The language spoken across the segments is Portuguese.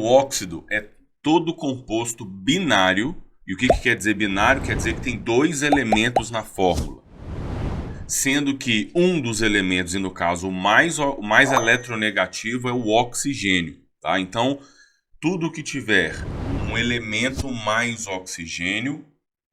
óxido é todo composto binário. E o que quer dizer binário? Quer dizer que tem dois elementos na fórmula. Sendo que um dos elementos, e no caso o mais eletronegativo, é o oxigênio. Tá? Então, tudo que tiver um elemento mais oxigênio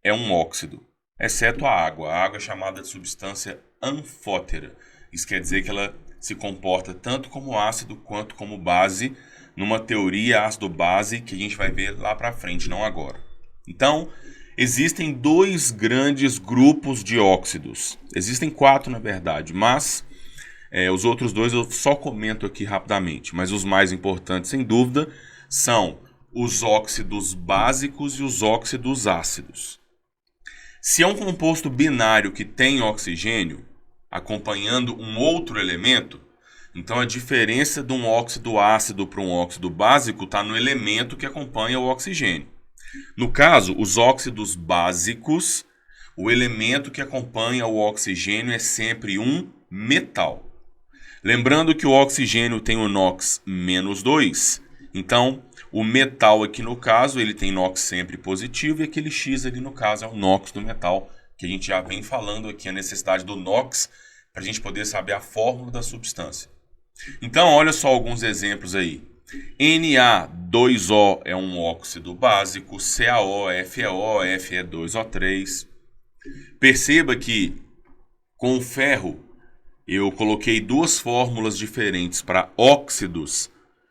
é um óxido, exceto a água. A água é chamada de substância anfótera. Isso quer dizer que ela se comporta tanto como ácido quanto como base, numa teoria ácido-base que a gente vai ver lá para frente, não agora. Então, existem dois grandes grupos de óxidos. Existem 4, na verdade, mas os outros dois eu só comento aqui rapidamente. Mas os mais importantes, sem dúvida, são os óxidos básicos e os óxidos ácidos. Se é um composto binário que tem oxigênio acompanhando um outro elemento, então a diferença de um óxido ácido para um óxido básico está no elemento que acompanha o oxigênio. No caso, os óxidos básicos, o elemento que acompanha o oxigênio é sempre um metal. Lembrando que o oxigênio tem o NOx -2, então o metal aqui no caso ele tem NOx sempre positivo e aquele X ali no caso é o NOx do metal, que a gente já vem falando aqui a necessidade do NOx para a gente poder saber a fórmula da substância. Então olha só alguns exemplos aí. Na2O é um óxido básico, CaO é FeO, Fe2O3. Perceba que com o ferro eu coloquei duas fórmulas diferentes para óxidos,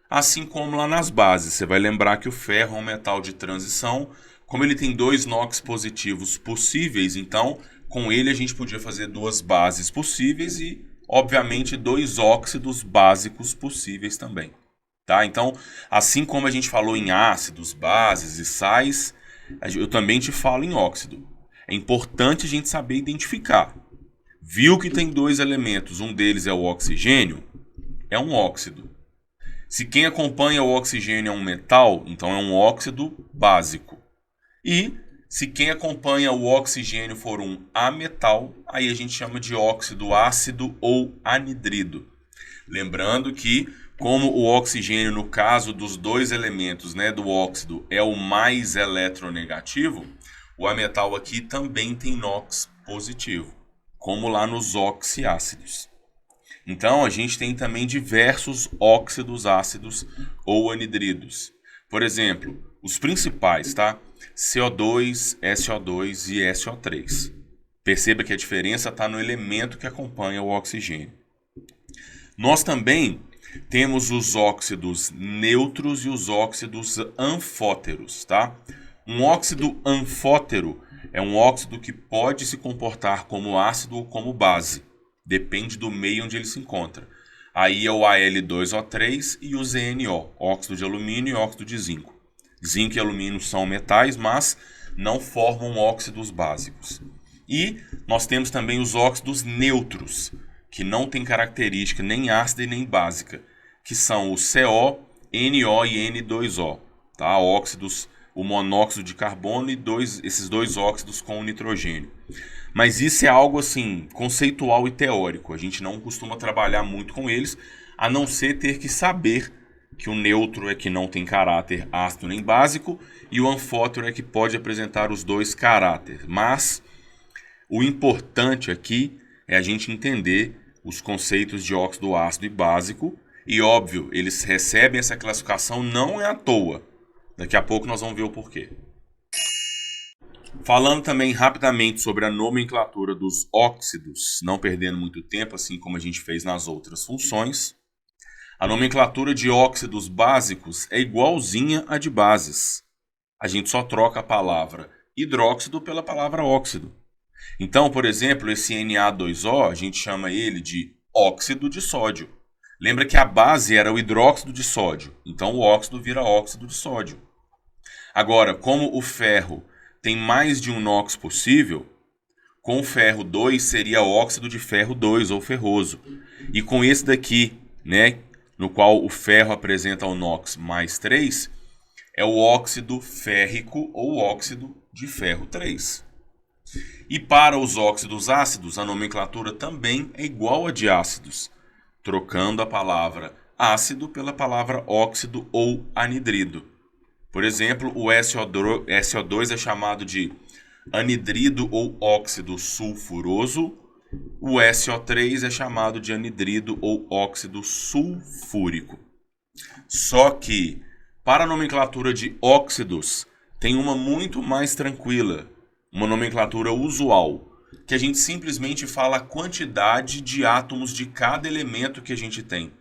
assim como lá nas bases. Você vai lembrar que o ferro é um metal de transição, como ele tem dois NOx positivos possíveis, então com ele a gente podia fazer duas bases possíveis e, obviamente, dois óxidos básicos possíveis também. Tá? Então, assim como a gente falou em ácidos, bases e sais, eu também te falo em óxido. É importante a gente saber identificar. Viu que tem dois elementos, um deles é o oxigênio, é um óxido. Se quem acompanha o oxigênio é um metal, então é um óxido básico. E se quem acompanha o oxigênio for um ametal, aí a gente chama de óxido ácido ou anidrido. Lembrando que como o oxigênio, no caso dos dois elementos, do óxido, é o mais eletronegativo, o ametal aqui também tem NOx positivo, como lá nos oxiácidos. Então, a gente tem também diversos óxidos ácidos ou anidridos. Por exemplo, os principais, tá? CO2, SO2 e SO3. Perceba que a diferença está no elemento que acompanha o oxigênio. Nós também temos os óxidos neutros e os óxidos anfóteros, tá? Um óxido anfótero é um óxido que pode se comportar como ácido ou como base. Depende do meio onde ele se encontra. Aí é o Al2O3 e o ZNO, óxido de alumínio e óxido de zinco. Zinco e alumínio são metais, mas não formam óxidos básicos. E nós temos também os óxidos neutros, que não tem característica nem ácida e nem básica, que são o CO, NO e N2O, tá? Óxidos, o monóxido de carbono e esses dois óxidos com o nitrogênio. Mas isso é algo assim conceitual e teórico. A gente não costuma trabalhar muito com eles, a não ser ter que saber que o neutro é que não tem caráter ácido nem básico e o anfótero é que pode apresentar os dois caráteres. Mas o importante aqui é a gente entender os conceitos de óxido ácido e básico. E óbvio, eles recebem essa classificação não é à toa. Daqui a pouco nós vamos ver o porquê. Falando também rapidamente sobre a nomenclatura dos óxidos, não perdendo muito tempo, assim como a gente fez nas outras funções. A nomenclatura de óxidos básicos é igualzinha à de bases. A gente só troca a palavra hidróxido pela palavra óxido. Então, por exemplo, esse Na2O, a gente chama ele de óxido de sódio. Lembra que a base era o hidróxido de sódio, então o óxido vira óxido de sódio. Agora, como o ferro tem mais de um NOx possível, com o ferro 2 seria óxido de ferro 2 ou ferroso. E com esse daqui, no qual o ferro apresenta o NOx mais 3, é o óxido férrico ou óxido de ferro 3. E para os óxidos ácidos, a nomenclatura também é igual a de ácidos, trocando a palavra ácido pela palavra óxido ou anidrido. Por exemplo, o SO2 é chamado de anidrido ou óxido sulfuroso. O SO3 é chamado de anidrido ou óxido sulfúrico. Só que, para a nomenclatura de óxidos, tem uma muito mais tranquila, uma nomenclatura usual, que a gente simplesmente fala a quantidade de átomos de cada elemento que a gente tem.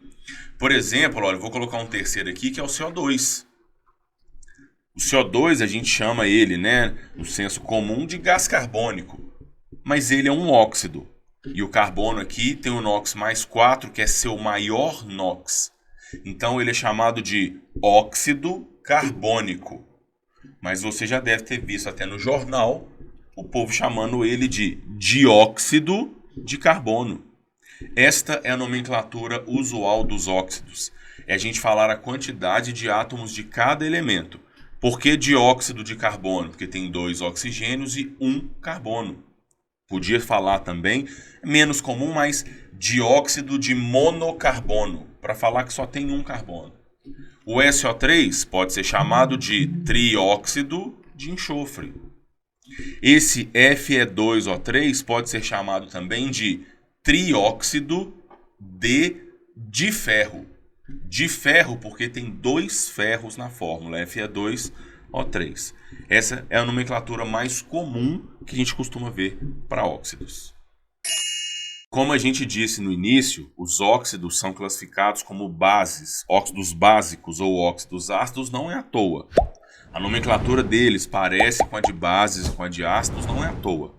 Por exemplo, olha, eu vou colocar um terceiro aqui, que é o CO2. O CO2 a gente chama ele, né, no senso comum, de gás carbônico, mas ele é um óxido. E o carbono aqui tem o NOx mais 4, que é seu maior NOx. Então ele é chamado de óxido carbônico. Mas você já deve ter visto até no jornal o povo chamando ele de dióxido de carbono. Esta é a nomenclatura usual dos óxidos. É a gente falar a quantidade de átomos de cada elemento. Por que dióxido de carbono? Porque tem 2 oxigênios e 1 carbono. Podia falar também, menos comum, mas dióxido de monocarbono, para falar que só tem 1 carbono. O SO3 pode ser chamado de trióxido de enxofre. Esse Fe2O3 pode ser chamado também de trióxido de ferro. De ferro porque tem 2 ferros na fórmula, Fe2O3. Essa é a nomenclatura mais comum que a gente costuma ver para óxidos. Como a gente disse no início, os óxidos são classificados como bases, óxidos básicos ou óxidos ácidos não é à toa. A nomenclatura deles parece com a de bases e com a de ácidos não é à toa.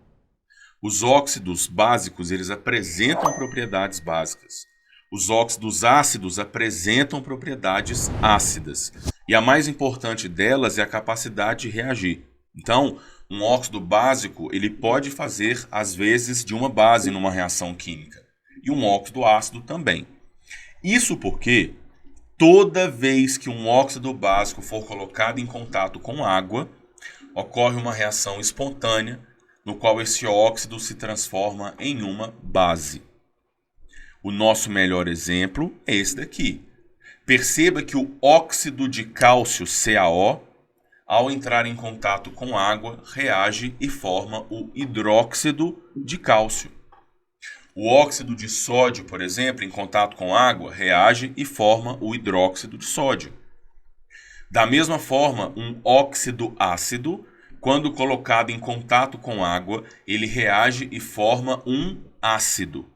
Os óxidos básicos, eles apresentam propriedades básicas. Os óxidos ácidos apresentam propriedades ácidas. E a mais importante delas é a capacidade de reagir. Então, um óxido básico ele pode fazer, às vezes, de uma base numa reação química. E um óxido ácido também. Isso porque toda vez que um óxido básico for colocado em contato com água, ocorre uma reação espontânea, no qual esse óxido se transforma em uma base. O nosso melhor exemplo é esse daqui. Perceba que o óxido de cálcio, CaO, ao entrar em contato com água, reage e forma o hidróxido de cálcio. O óxido de sódio, por exemplo, em contato com água, reage e forma o hidróxido de sódio. Da mesma forma, um óxido ácido, quando colocado em contato com água, ele reage e forma um ácido.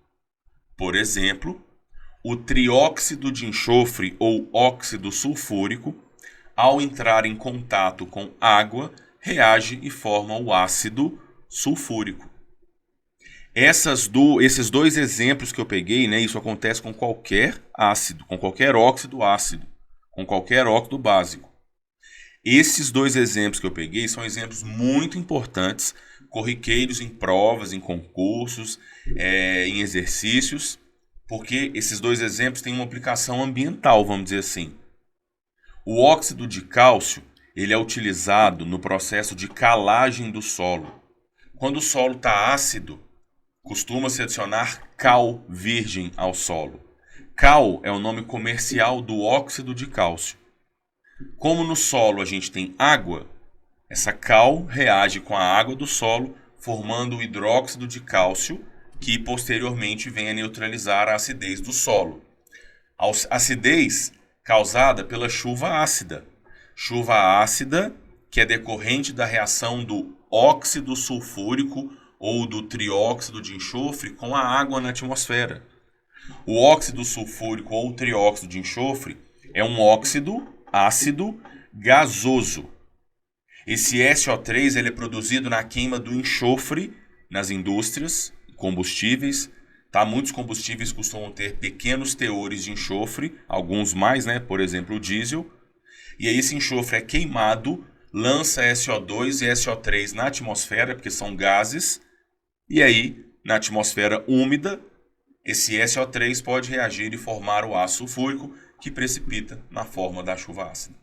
Por exemplo, o trióxido de enxofre ou óxido sulfúrico, ao entrar em contato com água, reage e forma o ácido sulfúrico. Esses 2 exemplos que eu peguei, né, isso acontece com qualquer ácido, com qualquer óxido ácido, com qualquer óxido básico. Esses 2 exemplos que eu peguei são exemplos muito importantes, corriqueiros em provas, em concursos, em exercícios, porque esses 2 exemplos têm uma aplicação ambiental, vamos dizer assim. O óxido de cálcio ele é utilizado no processo de calagem do solo. Quando o solo está ácido, costuma-se adicionar cal virgem ao solo. Cal é o nome comercial do óxido de cálcio. Como no solo a gente tem água, essa cal reage com a água do solo, formando o hidróxido de cálcio, que posteriormente vem a neutralizar a acidez do solo. A acidez causada pela chuva ácida. Chuva ácida que é decorrente da reação do óxido sulfúrico ou do trióxido de enxofre com a água na atmosfera. O óxido sulfúrico ou trióxido de enxofre é um óxido ácido gasoso. Esse SO3 ele é produzido na queima do enxofre nas indústrias, combustíveis. Tá? Muitos combustíveis costumam ter pequenos teores de enxofre, alguns mais, né? Por exemplo, o diesel. E aí esse enxofre é queimado, lança SO2 e SO3 na atmosfera, porque são gases. E aí, na atmosfera úmida, esse SO3 pode reagir e formar o ácido sulfúrico, que precipita na forma da chuva ácida.